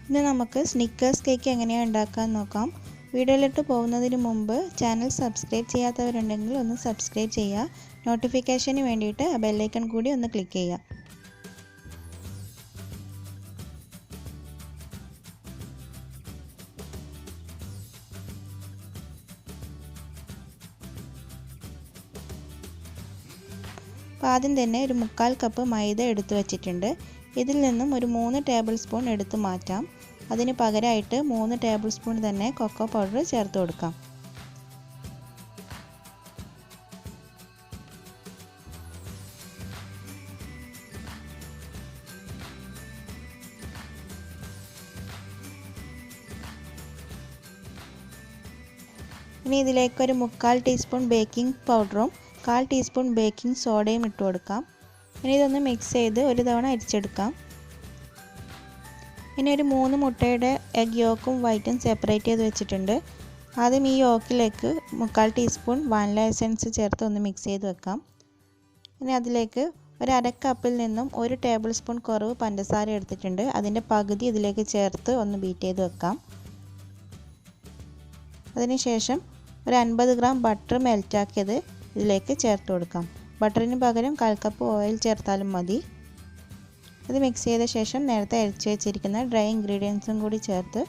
ഇന്ന് നമുക്ക് Snickers cake എങ്ങനെയാണ് ഉണ്ടാക്കാൻ നോക്കാം. വീഡിയോയിലിട്ട് പോകുന്നതിന് മുമ്പ് ചാനൽ സബ്സ്ക്രൈബ് ചെയ്യാത്തവരുണ്ടെങ്കിൽ ഒന്ന് സബ്സ്ക്രൈബ് ചെയ്യുക. നോട്ടിഫിക്കേഷന് വേണ്ടിയിട്ട് ആ ബെല്ലൈക്കൺ കൂടി ഒന്ന് ക്ലിക്ക് ചെയ്യുക. ആദ്യം തന്നെ ഒരു 1/4 കപ്പ് മൈദ എടുത്തു വച്ചിട്ടുണ്ട്. ഇതിൽ നിന്നും ഒരു 3 ടേബിൾ സ്പൂൺ എടുത്ത് മാറ്റാം. അതിന് പകരമായിട്ട് 3 ടേബിൾ സ്പൂൺ തന്നെ കൊക്കോ പൗഡർ ചേർത്ത് കൊടുക്കാം. ഇനി ഇതിലേക്ക് ഒരു 1/4 ടീസ്പൂൺ ബേക്കിംഗ് പൗഡറും 1/4 ടീസ്പൂൺ ബേക്കിംഗ് സോഡയും ഇട്ട് കൊടുക്കാം. ഇനി ഇതൊന്ന് മിക്സ് ചെയ്ത് ഒരു തവണ അരിച്ചെടുക്കാം. ഇനി ഒരു 3 മുട്ടയുടെ എഗ് യോക്കും വൈറ്റും സെപ്പറേറ്റ് ചെയ്ത് വെച്ചിട്ടുണ്ട്. ആദ്യം ഈ യോക്കിലേക്ക് 1/4 ടീസ്പൂൺ വാനില എസൻസ് ചേർത്ത് ഒന്ന് മിക്സ് ചെയ്ത് വെക്കാം. ഇനി അതിലേക്ക് ഒരു 1/2 കപ്പിൽ നിന്നും 1 ടേബിൾ സ്പൂൺ കുറവ് പഞ്ചസാര എടുത്തിട്ടുണ്ട്. അതിൻ്റെ പകുതി ഇതിലേക്ക് ചേർത്ത് ഒന്ന് ബീറ്റ് ചെയ്ത് വെക്കാം. അതിനുശേഷം ഒരു 50 ഗ്രാം ബട്ടർ മെൽറ്റാക്കിയത് ഇതിലേക്ക് ചേർത്ത് കൊടുക്കാം. ബട്ടറിന് പകരം 1/4 കപ്പ് ഓയിൽ ചേർത്താലും മതി. ഇത് മിക്സ് ചെയ്ത ശേഷം നേരത്തെ അരിച്ച് വെച്ചിരിക്കുന്ന ഡ്രൈ ഇൻഗ്രീഡിയൻസും കൂടി ചേർത്ത്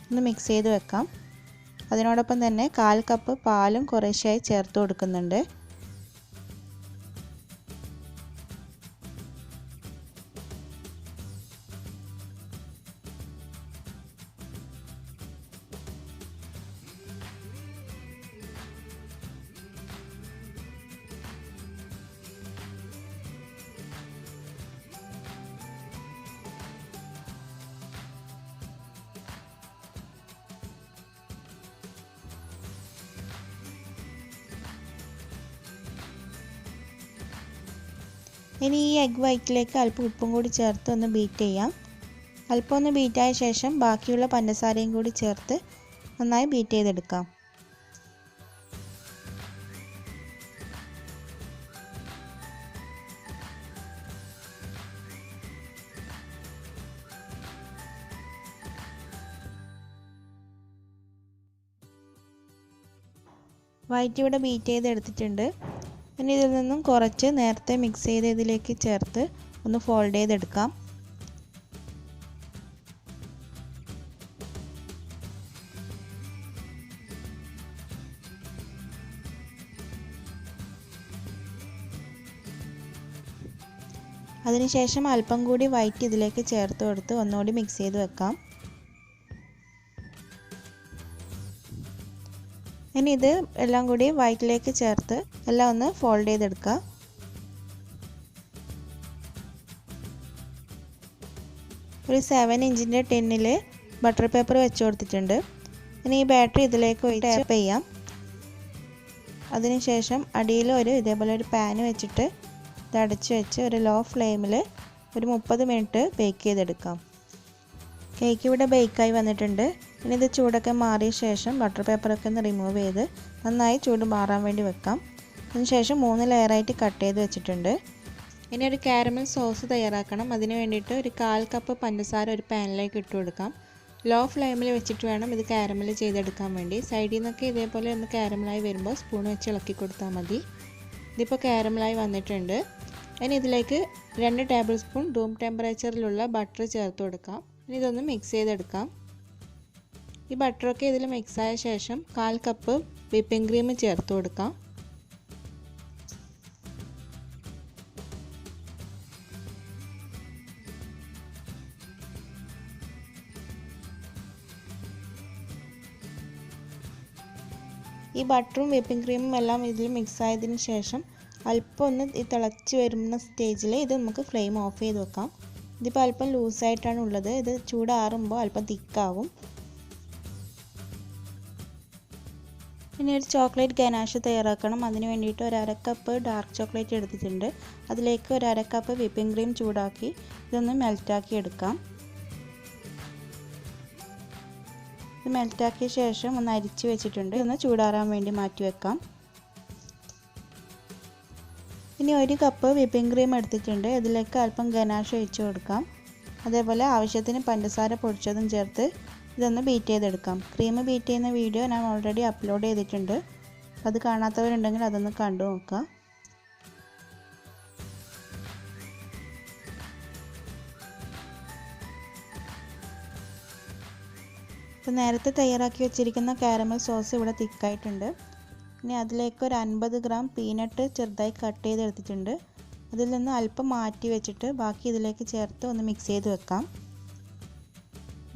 ഒന്ന് മിക്സ് ചെയ്ത് വെക്കാം. അതിനോടൊപ്പം തന്നെ 1/4 കപ്പ് പാലും കുറേശ്ശായി ചേർത്ത് കൊടുക്കുന്നുണ്ട്. ഇനി ഈ എഗ് വൈറ്റിലേക്ക് അല്പം ഉപ്പും കൂടി ചേർത്ത് ഒന്ന് ബീറ്റ് ചെയ്യാം. അല്പം ഒന്ന് ബീറ്റായ ശേഷം ബാക്കിയുള്ള പഞ്ചസാരയും കൂടി ചേർത്ത് നന്നായി ബീറ്റ് ചെയ്തെടുക്കാം. വൈറ്റ് ഇവിടെ ബീറ്റ് ചെയ്തെടുത്തിട്ടുണ്ട്. ഇനി ഇതിൽ നിന്നും കുറച്ച് നേരത്തെ മിക്സ് ചെയ്ത് ഇതിലേക്ക് ചേർത്ത് ഒന്ന് ഫോൾഡ് ചെയ്തെടുക്കാം. അതിനുശേഷം അല്പം കൂടി വൈറ്റ് ഇതിലേക്ക് ചേർത്ത് കൊടുത്ത് ഒന്നുകൂടി മിക്സ് ചെയ്ത് വെക്കാം. ഇനി ഇത് എല്ലാം കൂടി വൈറ്റിലേക്ക് ചേർത്ത് എല്ലാം ഒന്ന് ഫോൾഡ് ചെയ്തെടുക്കുക. ഒരു 7 ഇഞ്ചിൻ്റെ ടിന്നിൽ ബട്ടർ പേപ്പർ വെച്ച് കൊടുത്തിട്ടുണ്ട്. ഇനി ഈ ബാറ്ററി ഇതിലേക്ക് ടാപ്പ് ചെയ്യാം. അതിനുശേഷം അടിയിൽ ഇതേപോലെ ഒരു പാന് വെച്ചിട്ട് ഇത് അടച്ച് വെച്ച് ഒരു ലോ ഫ്ലെയിമിൽ ഒരു 30 മിനിറ്റ് ബേക്ക് ചെയ്തെടുക്കാം. കേക്ക് ഇവിടെ ബേക്കായി വന്നിട്ടുണ്ട്. ഇനി ഇത് ചൂടൊക്കെ മാറിയ ശേഷം ബട്ടർ പേപ്പറൊക്കെ ഒന്ന് റിമൂവ് ചെയ്ത് നന്നായി ചൂട് മാറാൻ വേണ്ടി വെക്കാം. അതിനുശേഷം 3 ലെയറായിട്ട് കട്ട് ചെയ്ത് വെച്ചിട്ടുണ്ട്. ഇനി ഒരു കാരമൽ സോസ് തയ്യാറാക്കണം. അതിന് വേണ്ടിയിട്ട് ഒരു 1/4 കപ്പ് പഞ്ചസാര ഒരു പാനിലേക്ക് ഇട്ട് കൊടുക്കാം. ലോ ഫ്ലെയിമിൽ വെച്ചിട്ട് വേണം ഇത് കാരമൽ ചെയ്തെടുക്കാൻ വേണ്ടി. സൈഡിൽ നിന്നൊക്കെ ഇതേപോലെ ഒന്ന് കാരമലായി വരുമ്പോൾ സ്പൂൺ വെച്ച് ഇളക്കി കൊടുത്താൽ മതി. ഇതിപ്പോൾ കാരമലായി വന്നിട്ടുണ്ട്. ഇനി ഇതിലേക്ക് 2 ടേബിൾ സ്പൂൺ റൂം ടെമ്പറേച്ചറിലുള്ള ബട്ടർ ചേർത്ത് കൊടുക്കാം. ഇനി ഇതൊന്ന് മിക്സ് ചെയ്തെടുക്കാം. ഈ ബട്ടറൊക്കെ ഇതിൽ മിക്സായ ശേഷം 1/4 കപ്പ് വിപ്പിംഗ് ക്രീം ചേർത്ത് കൊടുക്കാം. ഈ ബട്ടറും വിപ്പിംഗ് ക്രീമും എല്ലാം ഇതിൽ മിക്സ് ആയതിനു ശേഷം അല്പം ഒന്ന് ഈ തിളച്ച് വരുന്ന സ്റ്റേജിൽ ഇത് നമുക്ക് ഫ്ലെയിം ഓഫ് ചെയ്ത് വെക്കാം. ഇതിപ്പോൾ അല്പം ലൂസായിട്ടാണ് ഉള്ളത്. ഇത് ചൂടാറുമ്പോൾ അല്പം തിക്കാവും. ഇനി ഒരു ചോക്ലേറ്റ് ഗനാഷ് തയ്യാറാക്കണം. അതിന് വേണ്ടിയിട്ട് ഒരു 1/2 കപ്പ് ഡാർക്ക് ചോക്ലേറ്റ് എടുത്തിട്ടുണ്ട്. അതിലേക്ക് ഒരു 1/2 കപ്പ് വിപ്പിംഗ് ക്രീം ചൂടാക്കി ഇതൊന്ന് മെൽറ്റാക്കി എടുക്കാം. ഇത് മെൽറ്റാക്കിയ ശേഷം ഒന്ന് അരിച്ച് വെച്ചിട്ടുണ്ട്. ഒന്ന് ചൂടാറാൻ വേണ്ടി മാറ്റി വെക്കാം. ഇനി 1 കപ്പ് വിപ്പിംഗ് ക്രീം എടുത്തിട്ടുണ്ട്. ഇതിലേക്ക് അല്പം ഗനാഷ് ഒഴിച്ച് കൊടുക്കാം. അതേപോലെ ആവശ്യത്തിന് പഞ്ചസാര പൊടിച്ചതും ചേർത്ത് ഇതൊന്ന് ബീറ്റ് ചെയ്തെടുക്കാം. ക്രീം ബീറ്റ് ചെയ്യുന്ന വീഡിയോ ഞാൻ ഓൾറെഡി അപ്ലോഡ് ചെയ്തിട്ടുണ്ട്. അത് കാണാത്തവരുണ്ടെങ്കിൽ അതൊന്ന് കണ്ടു നോക്കുക. ഇപ്പോൾ നേരത്തെ തയ്യാറാക്കി വെച്ചിരിക്കുന്ന കാരമൽ സോസ് ഇവിടെ തിക്കായിട്ടുണ്ട്. ഇനി അതിലേക്ക് ഒരു 50 ഗ്രാം പീനട്ട് ചെറുതായി കട്ട് ചെയ്തെടുത്തിട്ടുണ്ട്. അതിൽ നിന്ന് അല്പം മാറ്റി വെച്ചിട്ട് ബാക്കി ഇതിലേക്ക് ചേർത്ത് ഒന്ന് മിക്സ് ചെയ്ത് വെക്കാം.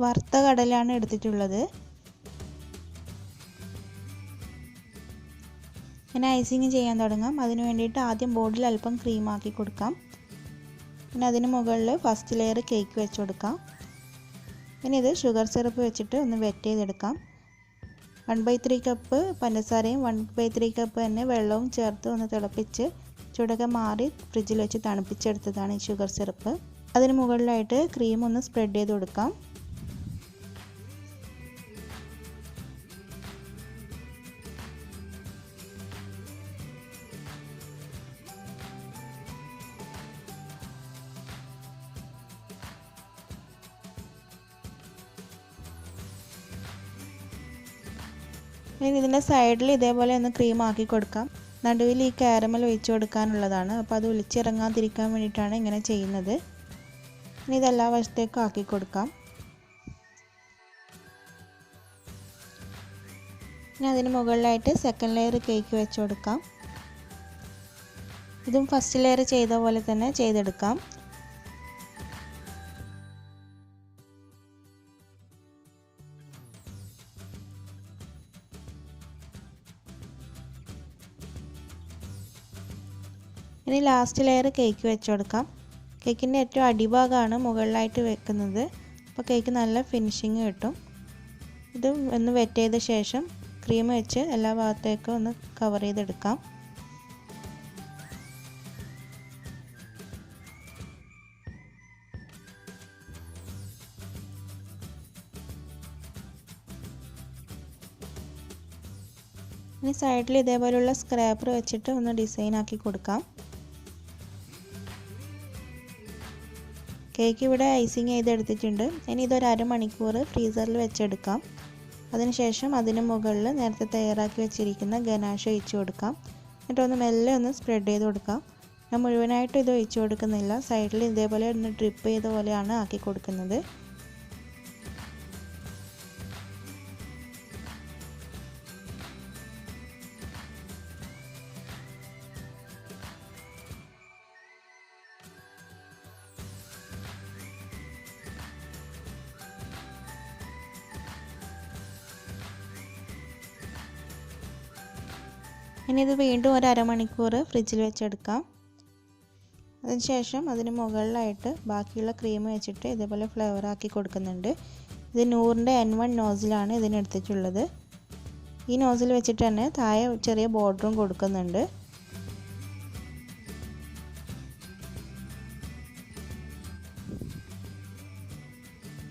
വറുത്ത കടലയാണ് എടുത്തിട്ടുള്ളത്. ഇനി ഐസിങ് ചെയ്യാൻ തുടങ്ങാം. അതിന് വേണ്ടിയിട്ട് ആദ്യം ബോർഡിൽ അല്പം ക്രീം ആക്കി കൊടുക്കാം. പിന്നെ അതിന് മുകളിൽ ഫസ്റ്റ് ലെയർ കേക്ക് വെച്ച് കൊടുക്കാം. ഇനി ഇത് ഷുഗർ സിറപ്പ് വെച്ചിട്ട് ഒന്ന് വെറ്റ് ചെയ്തെടുക്കാം. 1/3 കപ്പ് പഞ്ചസാരയും 1/3 കപ്പ് തന്നെ വെള്ളവും ചേർത്ത് ഒന്ന് തിളപ്പിച്ച് ചൂടൊക്കെ മാറി ഫ്രിഡ്ജിൽ വെച്ച് തണുപ്പിച്ചെടുത്തതാണ് ഈ ഷുഗർ സിറപ്പ്. അതിന് മുകളിലായിട്ട് ക്രീം ഒന്ന് സ്പ്രെഡ് ചെയ്ത് കൊടുക്കാം. ഇനി ഇതിൻ്റെ സൈഡിൽ ഇതേപോലെ ഒന്ന് ക്രീം ആക്കി കൊടുക്കാം. നടുവിൽ ഈ കാരമൽ ഒഴിച്ച് കൊടുക്കാനുള്ളതാണ്. അപ്പോൾ അത് ഒലിച്ചിറങ്ങാതിരിക്കാൻ വേണ്ടിയിട്ടാണ് ഇങ്ങനെ ചെയ്യുന്നത്. ഇനി ഇതെല്ലാ വശത്തേക്കും ആക്കി കൊടുക്കാം. ഇനി അതിന് മുകളിലായിട്ട് സെക്കൻഡ് ലെയർ കേക്ക് വെച്ച് കൊടുക്കാം. ഇതും ഫസ്റ്റ് ലെയർ ചെയ്ത പോലെ തന്നെ ചെയ്തെടുക്കാം. ഇനി ലാസ്റ്റ് ലെയർ കേക്ക് വെച്ച് കൊടുക്കാം. കേക്കിൻ്റെ ഏറ്റവും അടിഭാഗമാണ് മുകളിലായിട്ട് വെക്കുന്നത്. അപ്പോൾ കേക്ക് നല്ല ഫിനിഷിങ് കിട്ടും. ഇത് ഒന്ന് വെറ്റ് ചെയ്ത ശേഷം ക്രീം വെച്ച് എല്ലാ ഭാഗത്തേക്കും ഒന്ന് കവർ ചെയ്തെടുക്കാം. ഇനി സൈഡിൽ ഇതേപോലെയുള്ള സ്ക്രാപ്പർ വെച്ചിട്ട് ഒന്ന് ഡിസൈൻ ആക്കി കൊടുക്കാം. കേക്ക് ഇവിടെ ഐസിങ് ചെയ്തെടുത്തിട്ടുണ്ട്. ഇനി ഇതൊരു അരമണിക്കൂർ ഫ്രീസറിൽ വെച്ചെടുക്കാം. അതിനുശേഷം അതിന് മുകളിൽ നേരത്തെ തയ്യാറാക്കി വെച്ചിരിക്കുന്ന ഗനാഷ് ഒഴിച്ച് കൊടുക്കാം. എന്നിട്ടൊന്ന് മെല്ലെ ഒന്ന് സ്പ്രെഡ് ചെയ്ത് കൊടുക്കാം. ഞാൻ മുഴുവനായിട്ട് ഇത് ഒഴിച്ച് കൊടുക്കുന്നില്ല. സൈഡിൽ ഇതേപോലെ ഒന്ന് ഡ്രിപ്പ് ചെയ്ത പോലെയാണ് ആക്കി കൊടുക്കുന്നത്. ഇനി ഇത് വീണ്ടും ഒരു അരമണിക്കൂർ ഫ്രിഡ്ജിൽ വെച്ചെടുക്കാം. അതിനുശേഷം അതിന് മുകളിലായിട്ട് ബാക്കിയുള്ള ക്രീം വെച്ചിട്ട് ഇതേപോലെ ഫ്ലേവർ ആക്കി കൊടുക്കുന്നുണ്ട്. ഇത് 100ൻ്റെ N1 നോസിലാണ് ഇതിനെടുത്തിട്ടുള്ളത്. ഈ നോസിൽ വെച്ചിട്ട് തന്നെ താഴെ ചെറിയ ബോർഡറും കൊടുക്കുന്നുണ്ട്.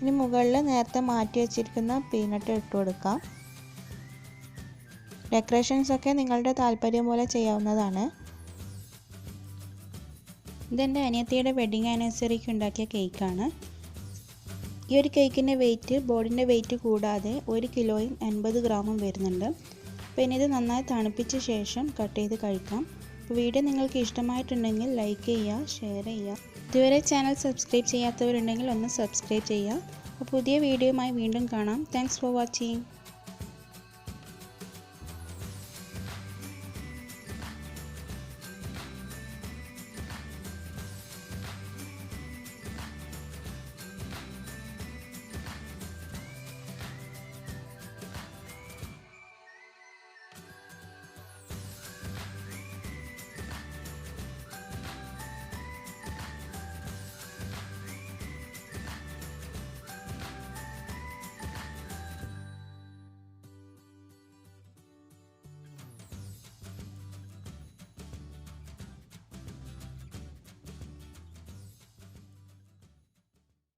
ഇനി മുകളിൽ നേരത്തെ മാറ്റി വെച്ചിരിക്കുന്ന പീനട്ട് ഇട്ട് കൊടുക്കാം. ഡെക്കറേഷൻസ് ഒക്കെ നിങ്ങളുടെ താല്പര്യം പോലെ ചെയ്യാവുന്നതാണ്. ഇതെൻ്റെ അനിയത്തിയുടെ വെഡിങ് ആനിവേഴ്സറിക്ക് ഉണ്ടാക്കിയ കേക്കാണ്. ഈ ഒരു കേക്കിൻ്റെ വെയിറ്റ് ബോർഡിൻ്റെ വെയിറ്റ് കൂടാതെ 1 കിലോയും 80 ഗ്രാമും വരുന്നുണ്ട്. പിന്നെ ഇത് നന്നായി തണുപ്പിച്ച ശേഷം കട്ട് ചെയ്ത് കഴിക്കാം. അപ്പോൾ വീഡിയോ നിങ്ങൾക്ക് ഇഷ്ടമായിട്ടുണ്ടെങ്കിൽ ലൈക്ക് ചെയ്യുക, ഷെയർ ചെയ്യുക. ഇതുവരെ ചാനൽ സബ്സ്ക്രൈബ് ചെയ്യാത്തവരുണ്ടെങ്കിൽ ഒന്ന് സബ്സ്ക്രൈബ് ചെയ്യുക. അപ്പോൾ പുതിയ വീഡിയോയുമായി വീണ്ടും കാണാം. Thanks for watching.